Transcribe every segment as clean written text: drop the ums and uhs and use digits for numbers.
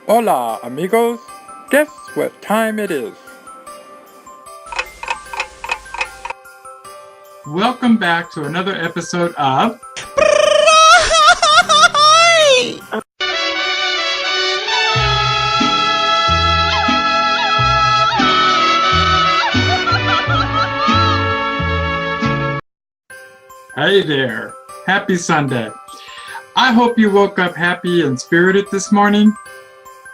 Hola, amigos. Guess what time it is? Welcome back to another episode of Hey there. Happy Sunday. I hope you woke up happy and spirited this morning.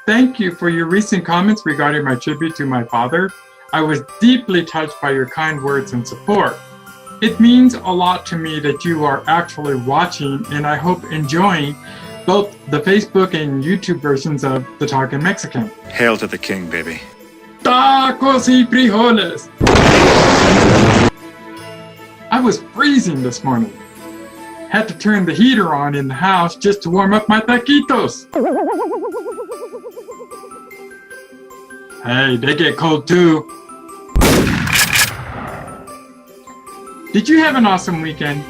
Thank you for your recent comments regarding my tribute to my father. I was deeply touched by your kind words and support. It means a lot to me that you are actually watching, and I hope enjoying both the Facebook and YouTube versions of The Talking Mexican. Hail to the king, baby. Tacos y frijoles! I was freezing this morning. Had to turn the heater on in the house just to warm up my taquitos. Hey, they get cold too. Did you have an awesome weekend?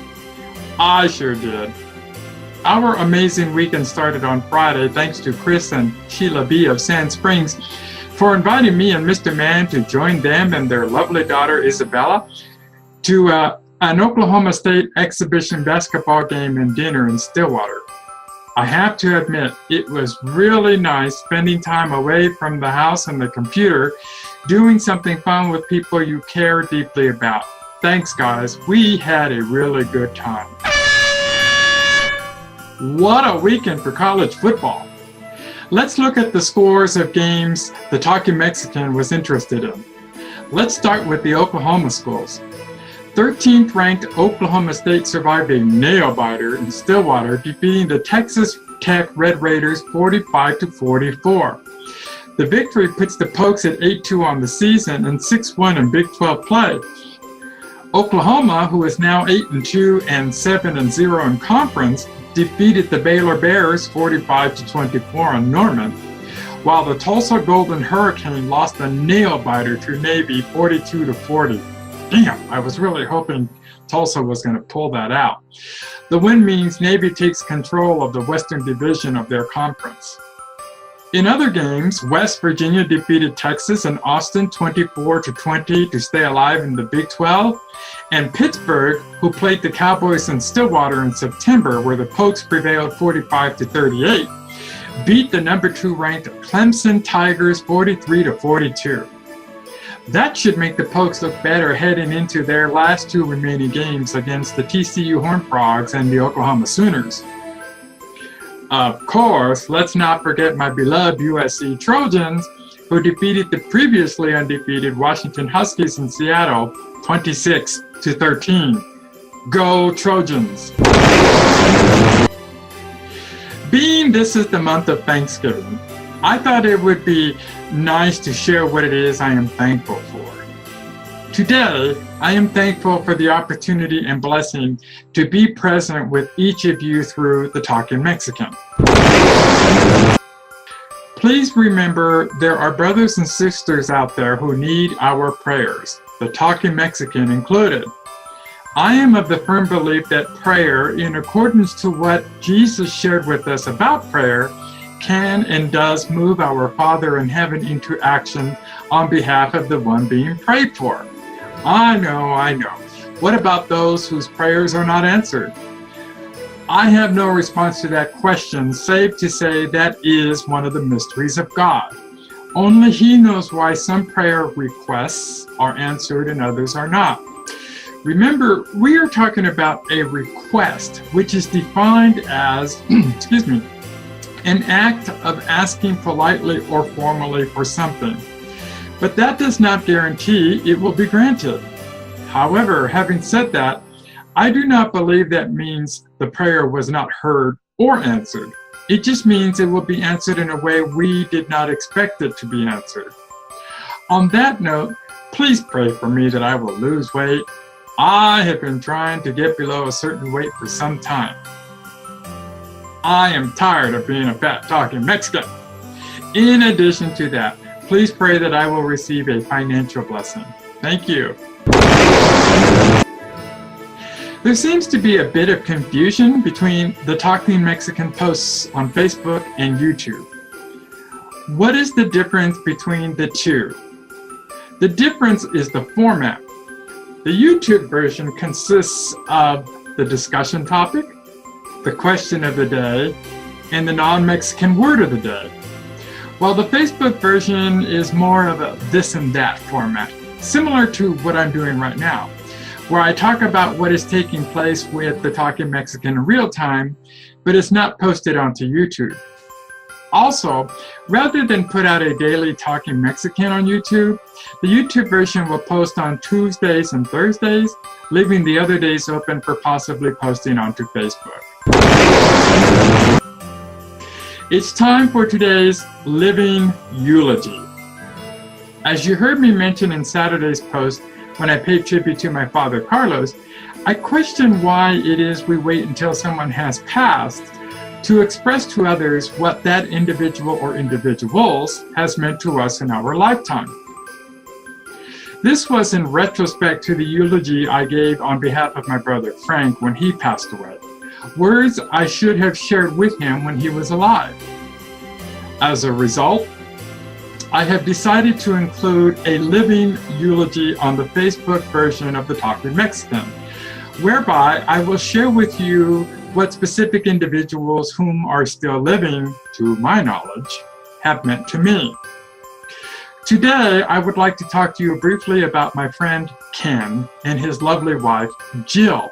I sure did. Our amazing weekend started on Friday thanks to Chris and Sheila B. of Sand Springs for inviting me and Mr. Mann to join them and their lovely daughter Isabella to an Oklahoma State exhibition basketball game and dinner in Stillwater. I have to admit, it was really nice spending time away from the house and the computer, doing something fun with people you care deeply about. Thanks, guys. We had a really good time. What a weekend for college football. Let's look at the scores of games the Talking Mexican was interested in. Let's start with the Oklahoma schools. 13th ranked Oklahoma State survived a nail-biter in Stillwater, defeating the Texas Tech Red Raiders 45-44. The victory puts the Pokes at 8-2 on the season and 6-1 in Big 12 play. Oklahoma, who is now 8-2 and 7-0 in conference, defeated the Baylor Bears 45-24 on Norman, while the Tulsa Golden Hurricane lost a nail-biter to Navy 42-40. Damn, I was really hoping Tulsa was going to pull that out. The win means Navy takes control of the Western Division of their conference. In other games, West Virginia defeated Texas and Austin 24-20 to stay alive in the Big 12, and Pittsburgh, who played the Cowboys in Stillwater in September, where the Pokes prevailed 45-38, beat the number 2 ranked Clemson Tigers 43-42. That should make the Pokes look better heading into their last 2 remaining games against the TCU Horned Frogs and the Oklahoma Sooners. Of course, let's not forget my beloved USC Trojans, who defeated the previously undefeated Washington Huskies in Seattle 26-13. Go Trojans! Being this is the month of Thanksgiving, I thought it would be nice to share what it is I am thankful for. Today, I am thankful for the opportunity and blessing to be present with each of you through the Talking Mexican. Please remember there are brothers and sisters out there who need our prayers, the Talking Mexican included. I am of the firm belief that prayer, in accordance to what Jesus shared with us about prayer, can and does move our Father in heaven into action on behalf of the one being prayed for. I know. What about those whose prayers are not answered? I have no response to that question, save to say that is one of the mysteries of God. Only He knows why some prayer requests are answered and others are not. Remember, we are talking about a request, which is defined as, an act of asking politely or formally for something. But that does not guarantee it will be granted. However, having said that, I do not believe that means the prayer was not heard or answered. It just means it will be answered in a way we did not expect it to be answered. On that note, please pray for me that I will lose weight. I have been trying to get below a certain weight for some time. I am tired of being a fat talking Mexican. In addition to that, please pray that I will receive a financial blessing. Thank you. There seems to be a bit of confusion between the Talking Mexican posts on Facebook and YouTube. What is the difference between the two? The difference is the format. The YouTube version consists of the discussion topic, the question of the day, and the non-Mexican word of the day. While the Facebook version is more of a this and that format, similar to what I'm doing right now, where I talk about what is taking place with the Talking Mexican in real time, but it's not posted onto YouTube. Also, rather than put out a daily Talking Mexican on YouTube, the YouTube version will post on Tuesdays and Thursdays, leaving the other days open for possibly posting onto Facebook. It's time for today's Living Eulogy. As you heard me mention in Saturday's post when I paid tribute to my father Carlos, I question why it is we wait until someone has passed to express to others what that individual or individuals has meant to us in our lifetime. This was in retrospect to the eulogy I gave on behalf of my brother Frank when he passed away, words I should have shared with him when he was alive. As a result, I have decided to include a living eulogy on the Facebook version of the Talking Mexican, whereby I will share with you what specific individuals whom are still living, to my knowledge, have meant to me. Today, I would like to talk to you briefly about my friend Ken and his lovely wife, Jill.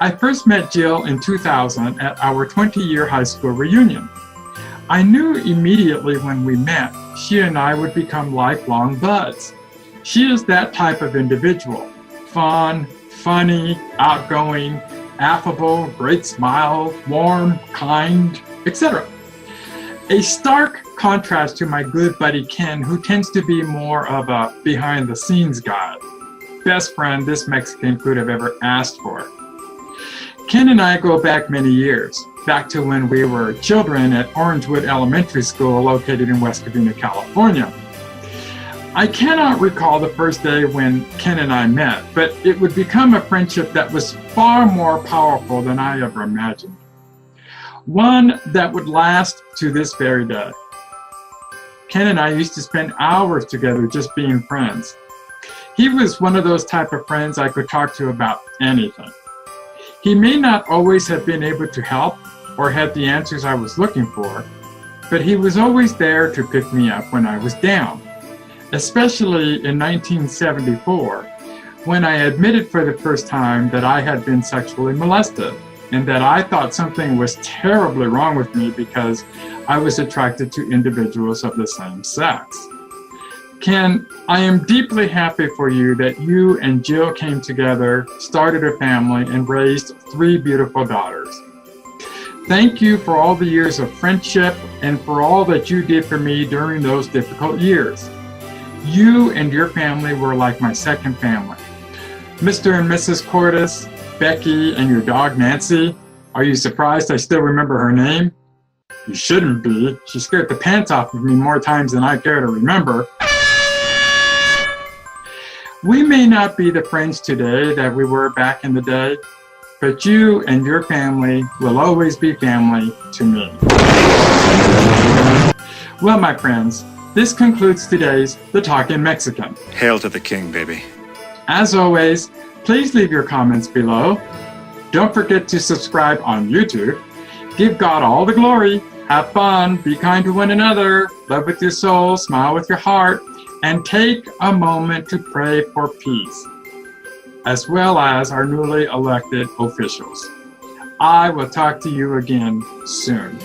I first met Jill in 2000 at our 20-year high school reunion. I knew immediately when we met, she and I would become lifelong buds. She is that type of individual, fun, funny, outgoing, affable, great smile, warm, kind, etc. A stark contrast to my good buddy Ken, who tends to be more of a behind-the-scenes guy. Best friend this Mexican could have ever asked for. Ken and I go back many years, back to when we were children at Orangewood Elementary School located in West Covina, California. I cannot recall the first day when Ken and I met, but it would become a friendship that was far more powerful than I ever imagined. One that would last to this very day. Ken and I used to spend hours together just being friends. He was one of those type of friends I could talk to about anything. He may not always have been able to help or had the answers I was looking for, but he was always there to pick me up when I was down. Especially in 1974, when I admitted for the first time that I had been sexually molested and that I thought something was terribly wrong with me because I was attracted to individuals of the same sex. Ken, I am deeply happy for you that you and Jill came together, started a family, and raised 3 beautiful daughters. Thank you for all the years of friendship and for all that you did for me during those difficult years. You and your family were like my second family. Mr. and Mrs. Cordes, Becky, and your dog Nancy, are you surprised I still remember her name? You shouldn't be. She scared the pants off of me more times than I care to remember. We may not be the friends today that we were back in the day, but you and your family will always be family to me. Well, my friends, this concludes today's The Talking Mexican. Hail to the king, baby. As always, please leave your comments below. Don't forget to subscribe on YouTube. Give God all the glory. Have fun. Be kind to one another. Love with your soul. Smile with your heart. And take a moment to pray for peace, as well as our newly elected officials. I will talk to you again soon.